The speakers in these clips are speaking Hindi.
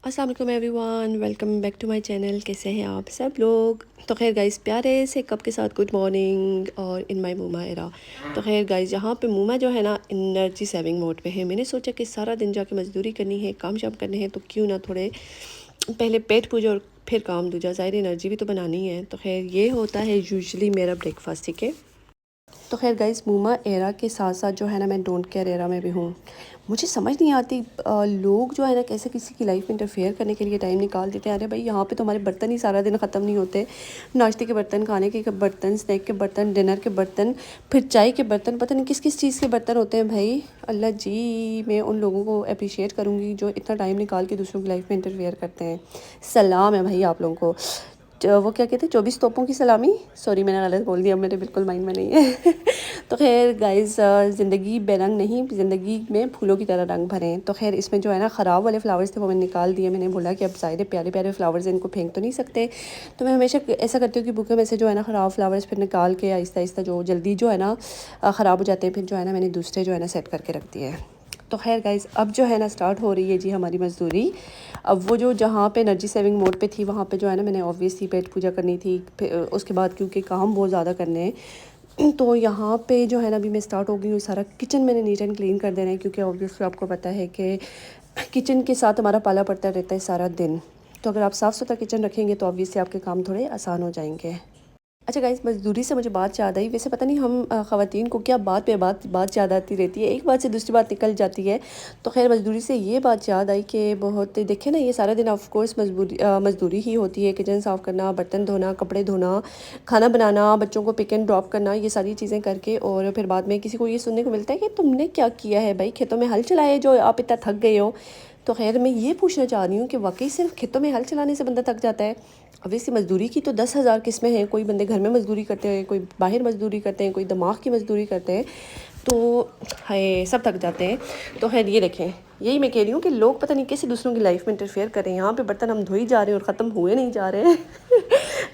अस्सलाम वालेकुम everyone, welcome back to my channel. कैसे हैं आप सब लोग? तो खैर गाइस, प्यारे से कप के साथ गुड मॉर्निंग और इन माय मूमा एरा। तो खैर गाइस, यहाँ पे मूमा जो है ना एनर्जी सेविंग मोड पे है। मैंने सोचा कि सारा दिन जाके मजदूरी करनी है, काम शाम करने हैं, तो क्यों ना थोड़े पहले पेट पूजा और फिर काम दूजा, ज़ाहिर एनर्जी भी तो बनानी है। तो खैर ये होता है यूजुअली मेरा ब्रेकफास्ट, ठीक है। तो खैर गाइस, मूमा एरा के साथ साथ जो है ना मैं डोंट केयर एरा में भी हूँ। मुझे समझ नहीं आती लोग जो है ना कैसे किसी की लाइफ में इंटरफेयर करने के लिए टाइम निकाल देते हैं। अरे भाई, यहाँ पे तो हमारे बर्तन ही सारा दिन ख़त्म नहीं होते। नाश्ते के बर्तन, खाने के बर्तन, स्नैक के बर्तन, डिनर के बर्तन, फिर चाय के बर्तन, पता नहीं किस किस चीज़ के बर्तन होते हैं भाई। अल्लाह जी, मैं उन लोगों को अप्रिशिएट करूँगी जो इतना टाइम निकाल के दूसरों की लाइफ में इंटरफेयर करते हैं। सलाम है भाई आप लोगों को। वो क्या कहते हैं, 24 तोपों की सलामी। सॉरी, मैंने गलत बोल दिया, मेरे बिल्कुल माइंड में नहीं है। तो खैर गाइस, ज़िंदगी बेरंग नहीं, ज़िंदगी में फूलों की तरह रंग भरें। तो खैर इसमें जो है ना ख़राब वाले फ्लावर्स थे वो मैंने निकाल दिए। मैंने बोला कि अब सारे प्यारे प्यारे फ्लावर्स हैं, इनको फेंक तो नहीं सकते। तो मैं हमेशा ऐसा करती हूँ कि बुके में से जो है ना ख़राब फ्लावर्स फिर निकाल के आहिस्ता आहिस्ता जो जल्दी जो है ना ख़राब हो जाते हैं, फिर जो है ना मैंने दूसरे जो है ना सेट करके रख दिए हैं। तो खैर गाइस, अब जो है ना स्टार्ट हो रही है जी हमारी मज़दूरी। अब वो जो जहाँ पे एनर्जी सेविंग मोड पे थी वहाँ पे जो है ना मैंने ऑब्वियसली पेट पूजा करनी थी। फिर उसके बाद क्योंकि काम बहुत ज़्यादा करने हैं, तो यहाँ पे जो है ना अभी मैं स्टार्ट हो गई हूँ। सारा किचन मैंने नीट एंड क्लीन कर देना है, क्योंकि ऑब्वियसली आपको पता है कि किचन के साथ हमारा पाला पड़ता रहता है सारा दिन। तो अगर आप साफ़ सुथरा किचन रखेंगे तो ऑब्वियसली आपके काम थोड़े आसान हो जाएंगे। अच्छा गाइस, मज़दूरी से मुझे बात याद आई। वैसे पता नहीं हम ख़वातीन को क्या बात पे बात याद आती रहती है, एक बात से दूसरी बात निकल जाती है। तो खैर मज़दूरी से ये बात याद आई कि बहुत देखे ना, ये सारा दिन ऑफ कोर्स मज़दूरी ही होती है। किचन साफ़ करना, बर्तन धोना, कपड़े धोना, खाना बनाना, बच्चों को पिक एंड ड्रॉप करना, ये सारी चीज़ें करके और फिर बाद में किसी को ये सुनने को मिलता है कि तुमने क्या किया है भाई, खेतों में हल चलाए जो आप इतना थक गए हो। तो खैर मैं ये पूछना चाह रही हूँ कि वाकई सिर्फ खेतों में हल चलाने से बंदा थक जाता है? अवश्य मज़दूरी की तो 10,000 किस्में हैं। कोई बंदे घर में मज़दूरी करते हैं, कोई बाहर मज़दूरी करते हैं, कोई दिमाग की मज़दूरी करते हैं। तो है, सब थक जाते हैं। तो खैर ये देखें, यही मैं कह रही हूँ कि लोग पता नहीं कैसे दूसरों की लाइफ में इंटरफेयर करें। यहाँ पे बर्तन हम धोई जा रहे हैं और ख़त्म हुए नहीं जा रहे हैं।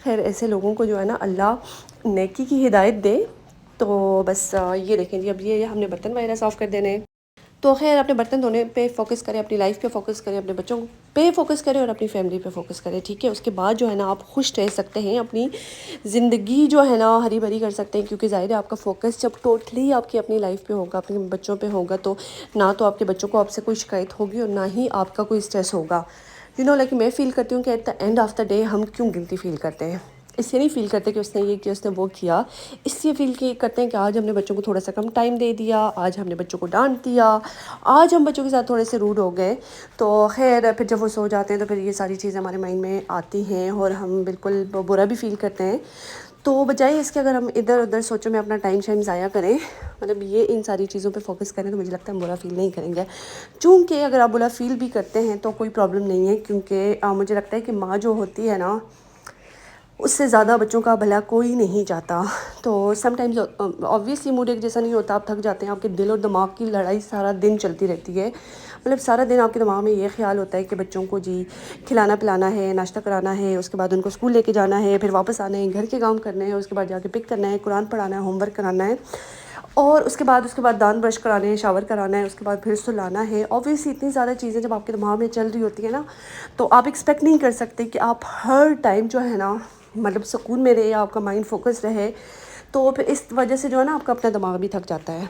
खैर ऐसे लोगों को जो है ना अल्लाह नेकी की हिदायत दे। तो बस ये देखें जी, अब ये हमने बर्तन वगैरह साफ़ कर देने हैं। तो खैर अपने बर्तन धोने पे फ़ोकस करें, अपनी लाइफ पे फ़ोकस करें, अपने बच्चों पे फ़ोकस करें और अपनी फैमिली पे फ़ोकस करें, ठीक है। उसके बाद जो है ना आप खुश रह सकते हैं, अपनी ज़िंदगी जो है ना हरी भरी कर सकते हैं। क्योंकि ज़ाहिर है आपका फ़ोकस जब टोटली आपकी अपनी लाइफ पे होगा, अपने बच्चों पे होगा, तो ना तो आपके बच्चों को आपसे कोई शिकायत होगी और ना ही आपका कोई स्ट्रेस होगा। लाइक मैं फ़ील करती हूँ कि at the end of the day हम क्यों गिल्टी फ़ील करते हैं। इसलिए नहीं फ़ील करते कि उसने ये किया, उसने वो किया। इसलिए फ़ील करते हैं कि आज हमने बच्चों को थोड़ा सा कम टाइम दे दिया, आज हमने बच्चों को डांट दिया, आज हम बच्चों के साथ थोड़े से रूड हो गए। तो खैर फिर जब वो सो जाते हैं तो फिर ये सारी चीज़ें हमारे माइंड में आती हैं और हम बिल्कुल बुरा भी फ़ील करते हैं। तो बजाय इसके अगर हम इधर उधर सोचों में अपना टाइम शाइम ज़ाया करें, मतलब ये इन सारी चीज़ों पे फोकस करें, तो मुझे लगता है हम बुरा फ़ील नहीं करेंगे। चूँकि अगर आप बुरा फ़ील भी करते हैं तो कोई प्रॉब्लम नहीं है, क्योंकि मुझे लगता है कि माँ जो होती है ना, उससे ज़्यादा बच्चों का भला कोई नहीं चाहता। तो समटाइम्स ऑब्वियसली मूड एक जैसा नहीं होता, आप थक जाते हैं, आपके दिल और दिमाग की लड़ाई सारा दिन चलती रहती है। मतलब सारा दिन आपके दिमाग में ये ख्याल होता है कि बच्चों को जी खिलाना पिलाना है, नाश्ता कराना है, उसके बाद उनको स्कूल लेके जाना है, फिर वापस आना है, घर के काम करने हैं, उसके बाद जाके पिक करना है, कुरान पढ़ाना है, होमवर्क कराना है, और उसके बाद दांत ब्रश कराने हैं, शावर कराना है, उसके बाद फिर सुलाना है। ऑब्वियसली इतनी ज़्यादा चीज़ें जब आपके दिमाग में चल रही होती है ना, तो आप एक्सपेक्ट नहीं कर सकते कि आप हर टाइम जो है ना मतलब सुकून में रहे, आपका माइंड फोकस रहे। तो फिर इस वजह से जो है ना आपका अपना दिमाग भी थक जाता है।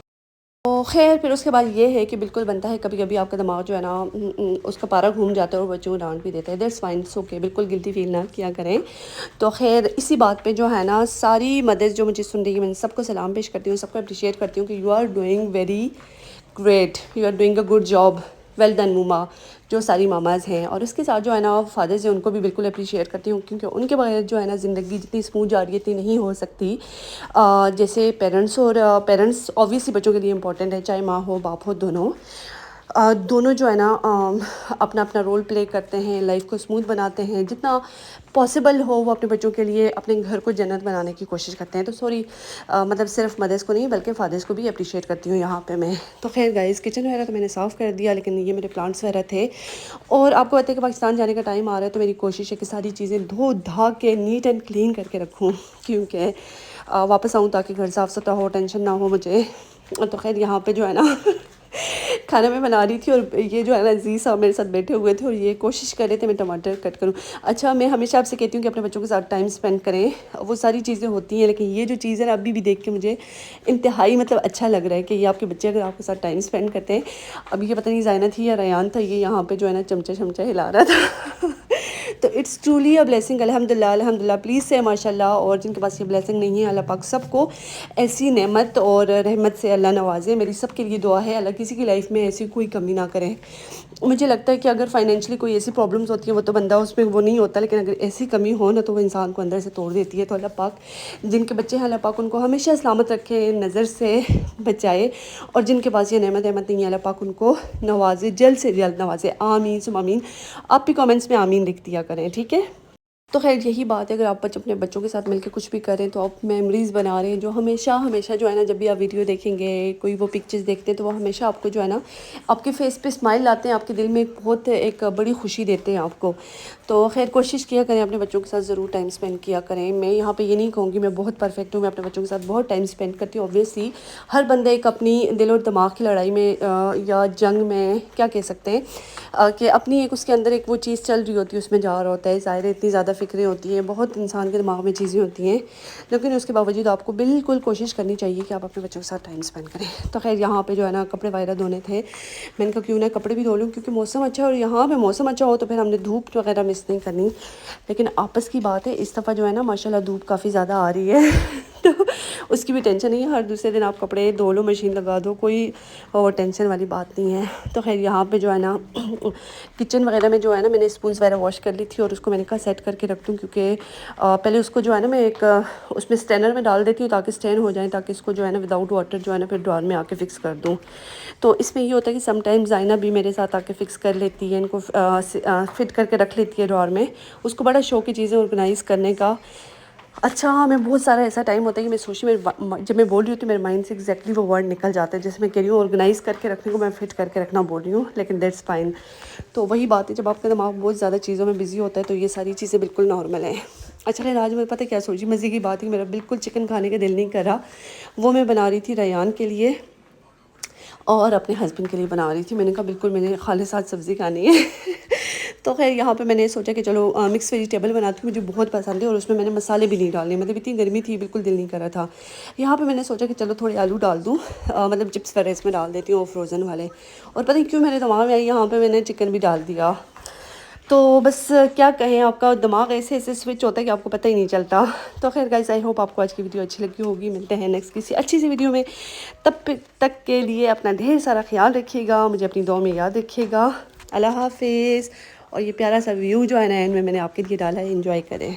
तो खैर फिर उसके बाद ये है कि बिल्कुल बनता है कभी कभी आपका दिमाग जो है ना उसका पारा घूम जाता है और बच्चों को डांट भी देता है। दैट्स फाइन, इट्स ओके, बिल्कुल गिल्टी फील ना किया करें। तो खैर इसी बात पे जो है ना सारी मदर्स जो मुझे सुन रही है, मैं सबको सलाम पेश करती हूँ, सबको अप्रिशिएट करती हूँ कि you are doing very great, you are doing a good job, well done मूमा, जो सारी मामाज़ हैं। और उसके साथ जो है ना फादर्स हैं, उनको भी बिल्कुल अप्रिशिएट करती हूँ, क्योंकि उनके बगैर जो है ना ज़िंदगी जितनी स्मूथ जा रही है इतनी नहीं हो सकती। जैसे पेरेंट्स, और पेरेंट्स ऑब्वियसली बच्चों के लिए इंपॉर्टेंट है, चाहे माँ हो बाप हो, दोनों दोनों जो है ना अपना अपना रोल प्ले करते हैं, लाइफ को स्मूथ बनाते हैं, जितना पॉसिबल हो वो अपने बच्चों के लिए अपने घर को जन्नत बनाने की कोशिश करते हैं। तो सॉरी, मतलब सिर्फ मदर्स को नहीं बल्कि फादर्स को भी अप्रिशिएट करती हूँ यहाँ पे मैं। तो खैर गाइस, किचन वगैरह तो मैंने साफ़ कर दिया, लेकिन ये मेरे प्लांट्स वगैरह थे। और आपको पता है कि पाकिस्तान जाने का टाइम आ रहा है, तो मेरी कोशिश है कि सारी चीज़ें धो धा के नीट एंड क्लीन करके रखूँ, क्योंकि वापस आऊँ ताकि घर साफ़ सुथरा हो, टेंशन ना हो मुझे। तो खैर यहाँ पे जो है ना खाना मैं बना रही थी और ये जो है ना अजीज़ साहब मेरे साथ बैठे हुए थे और ये कोशिश कर रहे थे मैं टमाटर कट करूँ। अच्छा, मैं हमेशा आपसे कहती हूँ कि अपने बच्चों के साथ टाइम स्पेंड करें, वो सारी चीज़ें होती हैं, लेकिन ये जो चीज़ है ना अभी भी देख के मुझे इंतहाई मतलब अच्छा लग रहा है कि ये आपके बच्चे अगर आपके साथ टाइम स्पेंड करते हैं। अभी ये पता नहीं ज़ायना थी या रयान था, ये यहाँ पे जो है ना चमचा शमचा हिला रहा था। तो इट्स ट्रूली अ ब्लेसिंग, अल्हम्दुलिल्लाह अल्हम्दुलिल्लाह, प्लीज़ से माशाल्लाह। और जिनके पास ये ब्लेसिंग नहीं है, अल्लाह पाक सबको ऐसी नेमत और रहमत से अल्लाह नवाजे। मेरी सबके लिए दुआ है, अल्लाह किसी की लाइफ में ऐसी कोई कमी ना करे। मुझे लगता है कि अगर फाइनेंशियली कोई ऐसी प्रॉब्लम्स होती है वो तो बंदा उसमें वो नहीं होता, लेकिन अगर ऐसी कमी हो ना तो वो इंसान को अंदर से तोड़ देती है। तो अल्लाह पाक जिनके बच्चे हैं, अल्लाह पाक उनको हमेशा सलामत रखे, नज़र से बचाए, और जिनके पास ये नेमत नहीं है, अल्लाह पाक उनको नवाजे, जल्द से जल्द नवाजे। आमीन सुम आमीन। आप भी कमेंट्स में आमीन लिख दिया करें, ठीक है। तो खैर यही बात है, अगर आप अपने बच्चों के साथ मिलकर कुछ भी करें तो आप मेमोरीज़ बना रहे हैं, जो हमेशा हमेशा जो है ना जब भी आप वीडियो देखेंगे, कोई वो पिक्चर्स देखते हैं तो वो हमेशा आपको जो है ना आपके फेस पे स्माइल लाते हैं, आपके दिल में बहुत एक बड़ी खुशी देते हैं आपको। तो खैर कोशिश किया करें, अपने बच्चों के साथ ज़रूर टाइम स्पेंड किया करें। मैं यहाँ पे ये नहीं कहूँगी मैं बहुत परफेक्ट हूँ, मैं अपने बच्चों के साथ बहुत टाइम स्पेंड करती हूँ। ऑब्वियसली हर बंदा एक अपनी दिल और दिमाग की लड़ाई में या जंग में क्या कह सकते हैं कि अपनी एक उसके अंदर एक वो चीज़ चल रही होती है, उसमें जा रहा होता है। ज़ाहिर है इतनी ज़्यादा फ़िक्रें होती हैं, बहुत इंसान के दिमाग में चीज़ें होती हैं, लेकिन उसके बावजूद आपको बिल्कुल कोशिश करनी चाहिए कि आप अपने बच्चों के साथ टाइम स्पेंड करें। तो खैर यहाँ पे जो है ना कपड़े वगैरह धोने थे, मैंने कहा क्यों ना कपड़े भी धो लूँ, क्योंकि मौसम अच्छा है और यहाँ पे मौसम अच्छा हो तो फिर हमने धूप वगैरह मिस नहीं करनी। लेकिन आपस की बात है, इस दफ़ा जो है ना माशाल्लाह धूप काफ़ी ज़्यादा आ रही है। तो उसकी भी टेंशन नहीं है, हर दूसरे दिन आप कपड़े धो लो, मशीन लगा दो, कोई और टेंशन वाली बात नहीं है। तो खैर यहाँ पे जो है ना किचन वगैरह में जो है ना मैंने स्पून्स वगैरह वॉश कर ली थी और उसको मैंने कहा सेट करके रख दूँ, क्योंकि पहले उसको जो है ना मैं एक उसमें स्टैनर में डाल देती हूँ ताकि स्टैन हो जाए, ताकि इसको जो है ना विदाउट वाटर जो है ना फिर ड्रॉर में आके फ़िक्स कर दूँ। तो इसमें ये होता है कि समटाइम्स ज़ाइना भी मेरे साथ आके फ़िक्स कर लेती है, इनको फिट करके रख लेती है ड्रॉर में। उसको बड़ा शौक है चीज़ें ऑर्गेनाइज़ करने का। अच्छा हाँ, मैं बहुत सारा ऐसा टाइम होता है कि मैं सोची मेरे जब मैं बोल रही हूँ तो मेरे माइंड से एग्जैक्टली वो वर्ड निकल जाता है। जैसे मैं कह रही हूँ ऑर्गेनाइज़ करके रखने को, मैं फिट करके रखना बोल रही हूँ, लेकिन दैट्स फाइन। तो वही बात है, जब आपका दिमाग बहुत ज़्यादा चीज़ों में बिजी होता है तो ये सारी चीज़ें बिल्कुल नॉर्मल है। अच्छा खैर आज मैं पता क्या सोची, मज़े की बात है, मेरा बिल्कुल चिकन खाने का दिल नहीं कर रहा। वो मैं बना रही थी रयान के लिए और अपने हस्बैंड के लिए बना रही थी। मैंने कहा बिल्कुल मैंने खालिसात सब्ज़ी खानी है। तो खैर यहाँ पे मैंने सोचा कि चलो मिक्स वेजिटेबल बनाती हूँ, मुझे बहुत पसंद है, और उसमें मैंने मसाले भी नहीं डालने, मतलब इतनी गर्मी थी बिल्कुल दिल नहीं कर रहा था। यहाँ पे मैंने सोचा कि चलो थोड़े आलू डाल दूँ, मतलब चिप्स वगैरह इसमें डाल देती हूँ फ्रोज़न वाले। और पता नहीं क्यों मेरे दिमाग में आई, यहाँ पर मैंने चिकन भी डाल दिया। तो बस क्या कहें, आपका दिमाग ऐसे ऐसे स्विच होता है कि आपको पता ही नहीं चलता। तो खैर गाइस, आई होप आपको आज की वीडियो अच्छी लगी होगी। मिलते हैं नेक्स्ट किसी अच्छी सी वीडियो में, तब तक के लिए अपना ढेर सारा ख्याल रखिएगा, मुझे अपनी दुआ में याद रखिएगा। अल्लाह हाफिज़। और ये प्यारा सा व्यू जो है ना एंड में मैंने आपके लिए डाला है, एंजॉय करें।